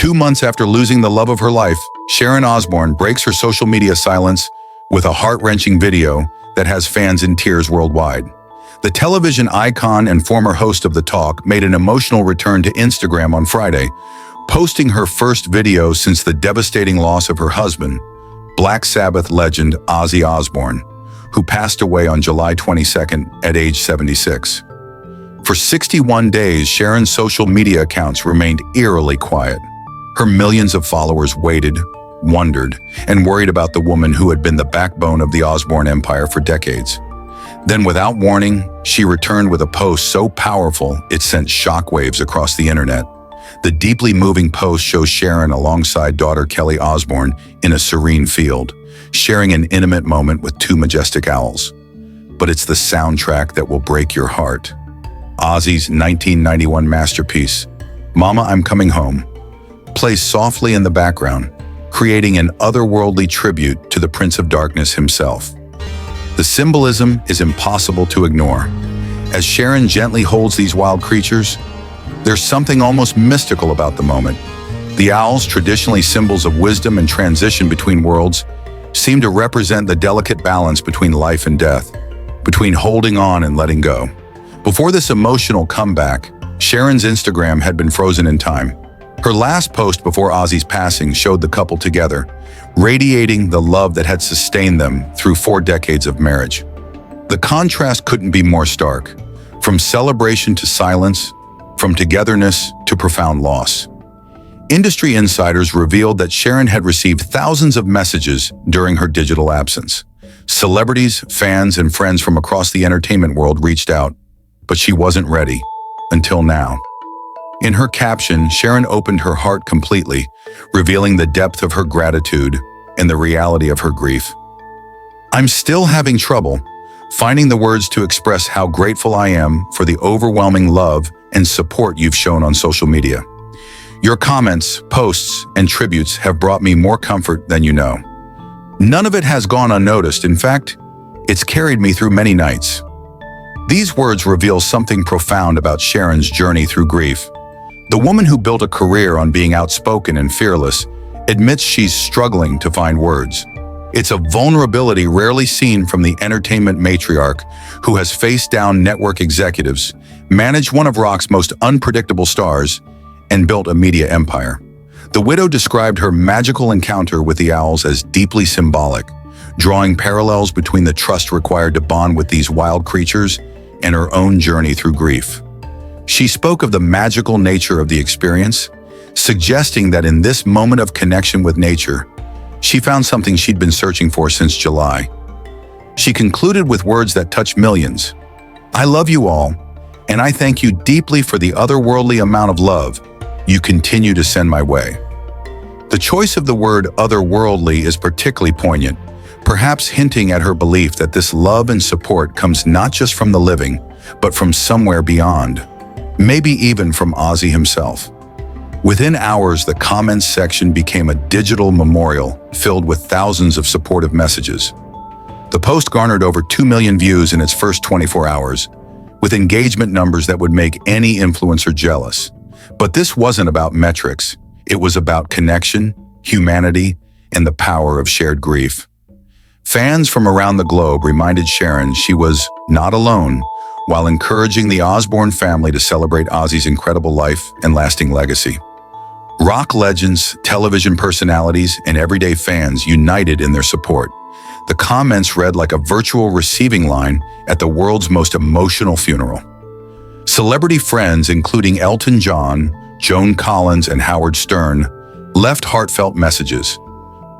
2 months after losing the love of her life, Sharon Osbourne breaks her social media silence with a heart-wrenching video that has fans in tears worldwide. The television icon and former host of The Talk made an emotional return to Instagram on Friday, posting her first video since the devastating loss of her husband, Black Sabbath legend Ozzy Osbourne, who passed away on July 22nd at age 76. For 61 days, Sharon's social media accounts remained eerily quiet. Her millions of followers waited, wondered, and worried about the woman who had been the backbone of the Osbourne empire for decades. Then, without warning, she returned with a post so powerful it sent shockwaves across the internet. The deeply moving post shows Sharon alongside daughter Kelly Osbourne in a serene field, sharing an intimate moment with two majestic owls. But it's the soundtrack that will break your heart. Ozzy's 1991 masterpiece, Mama, I'm Coming Home, plays softly in the background, creating an otherworldly tribute to the Prince of Darkness himself. The symbolism is impossible to ignore. As Sharon gently holds these wild creatures, there's something almost mystical about the moment. The owls, traditionally symbols of wisdom and transition between worlds, seem to represent the delicate balance between life and death, between holding on and letting go. Before this emotional comeback, Sharon's Instagram had been frozen in time. Her last post before Ozzy's passing showed the couple together, radiating the love that had sustained them through 4 decades of marriage. The contrast couldn't be more stark. From celebration to silence, from togetherness to profound loss. Industry insiders revealed that Sharon had received thousands of messages during her digital absence. Celebrities, fans, and friends from across the entertainment world reached out, but she wasn't ready, until now. In her caption, Sharon opened her heart completely, revealing the depth of her gratitude and the reality of her grief. I'm still having trouble finding the words to express how grateful I am for the overwhelming love and support you've shown on social media. Your comments, posts, and tributes have brought me more comfort than you know. None of it has gone unnoticed. In fact, it's carried me through many nights. These words reveal something profound about Sharon's journey through grief. The woman who built a career on being outspoken and fearless admits she's struggling to find words. It's a vulnerability rarely seen from the entertainment matriarch who has faced down network executives, managed one of rock's most unpredictable stars, and built a media empire. The widow described her magical encounter with the owls as deeply symbolic, drawing parallels between the trust required to bond with these wild creatures and her own journey through grief. She spoke of the magical nature of the experience, suggesting that in this moment of connection with nature, she found something she'd been searching for since July. She concluded with words that touched millions. I love you all, and I thank you deeply for the otherworldly amount of love you continue to send my way. The choice of the word otherworldly is particularly poignant, perhaps hinting at her belief that this love and support comes not just from the living, but from somewhere beyond, maybe even from Ozzy himself. Within hours, the comments section became a digital memorial filled with thousands of supportive messages. The post garnered over 2 million views in its first 24 hours, with engagement numbers that would make any influencer jealous. But this wasn't about metrics. It was about connection, humanity, and the power of shared grief. Fans from around the globe reminded Sharon she was not alone, while encouraging the Osbourne family to celebrate Ozzy's incredible life and lasting legacy. Rock legends, television personalities, and everyday fans united in their support. The comments read like a virtual receiving line at the world's most emotional funeral. Celebrity friends, including Elton John, Joan Collins, and Howard Stern, left heartfelt messages.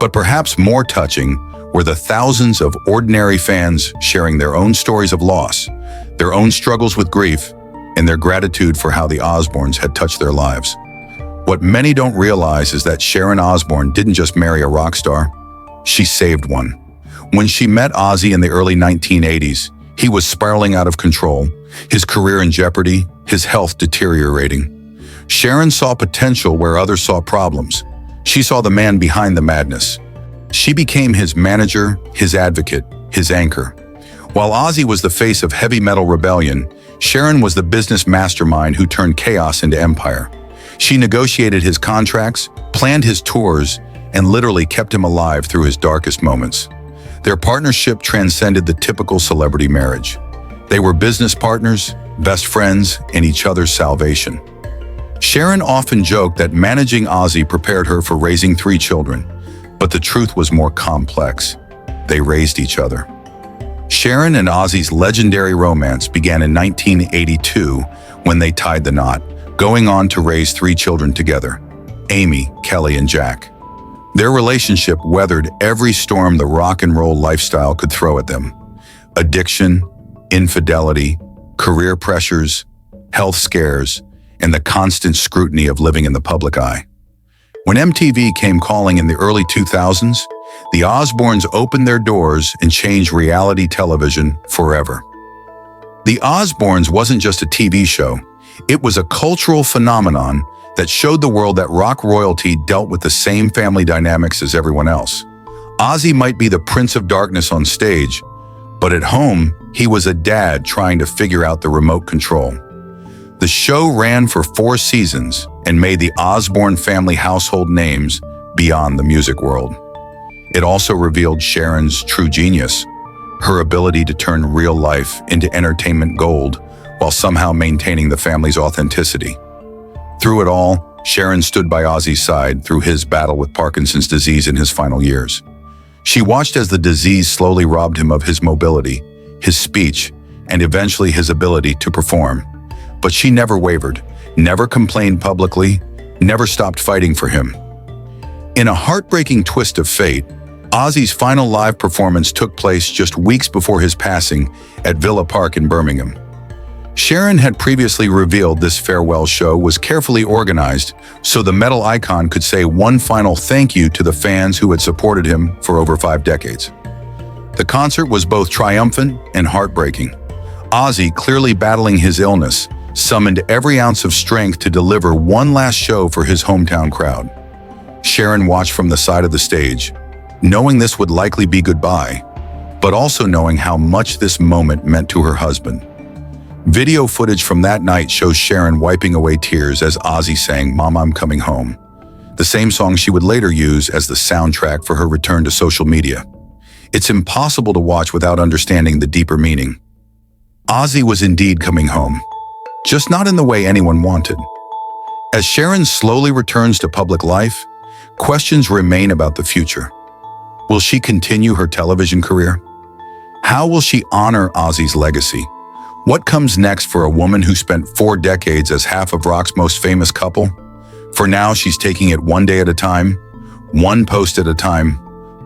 But perhaps more touching were the thousands of ordinary fans sharing their own stories of loss, their own struggles with grief, and their gratitude for how the Osbournes had touched their lives. What many don't realize is that Sharon Osbourne didn't just marry a rock star, she saved one. When she met Ozzy in the early 1980s, he was spiraling out of control, his career in jeopardy, his health deteriorating. Sharon saw potential where others saw problems. She saw the man behind the madness. She became his manager, his advocate, his anchor. While Ozzy was the face of heavy metal rebellion, Sharon was the business mastermind who turned chaos into empire. She negotiated his contracts, planned his tours, and literally kept him alive through his darkest moments. Their partnership transcended the typical celebrity marriage. They were business partners, best friends, and each other's salvation. Sharon often joked that managing Ozzy prepared her for raising 3 children, but the truth was more complex. They raised each other. Sharon and Ozzy's legendary romance began in 1982 when they tied the knot, going on to raise 3 children together: Amy, Kelly, and Jack. Their relationship weathered every storm the rock and roll lifestyle could throw at them: addiction, infidelity, career pressures, health scares, and the constant scrutiny of living in the public eye. When MTV came calling in the early 2000s, the Osbournes opened their doors and changed reality television forever. The Osbournes wasn't just a TV show, it was a cultural phenomenon that showed the world that rock royalty dealt with the same family dynamics as everyone else. Ozzy might be the Prince of Darkness on stage, but at home, he was a dad trying to figure out the remote control. The show ran for 4 seasons and made the Osbourne family household names beyond the music world. It also revealed Sharon's true genius, her ability to turn real life into entertainment gold while somehow maintaining the family's authenticity. Through it all, Sharon stood by Ozzy's side through his battle with Parkinson's disease in his final years. She watched as the disease slowly robbed him of his mobility, his speech, and eventually his ability to perform. But she never wavered, never complained publicly, never stopped fighting for him. In a heartbreaking twist of fate, Ozzy's final live performance took place just weeks before his passing at Villa Park in Birmingham. Sharon had previously revealed this farewell show was carefully organized so the metal icon could say one final thank you to the fans who had supported him for over 5 decades. The concert was both triumphant and heartbreaking. Ozzy, clearly battling his illness, summoned every ounce of strength to deliver one last show for his hometown crowd. Sharon watched from the side of the stage, knowing this would likely be goodbye, but also knowing how much this moment meant to her husband. Video footage from that night shows Sharon wiping away tears as Ozzy sang "Mama, I'm Coming Home," the same song she would later use as the soundtrack for her return to social media. It's impossible to watch without understanding the deeper meaning. Ozzy was indeed coming home, just not in the way anyone wanted. As Sharon slowly returns to public life, questions remain about the future. Will she continue her television career? How will she honor Ozzy's legacy? What comes next for a woman who spent 4 decades as half of rock's most famous couple? For now, she's taking it one day at a time, one post at a time,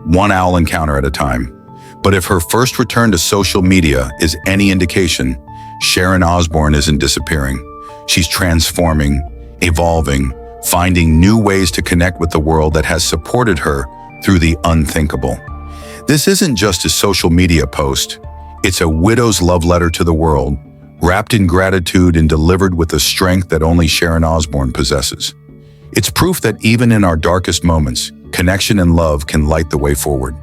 one owl encounter at a time. But if her first return to social media is any indication, Sharon Osbourne isn't disappearing. She's transforming, evolving, finding new ways to connect with the world that has supported her through the unthinkable. This isn't just a social media post. It's a widow's love letter to the world, wrapped in gratitude and delivered with the strength that only Sharon Osbourne possesses. It's proof that even in our darkest moments, connection and love can light the way forward.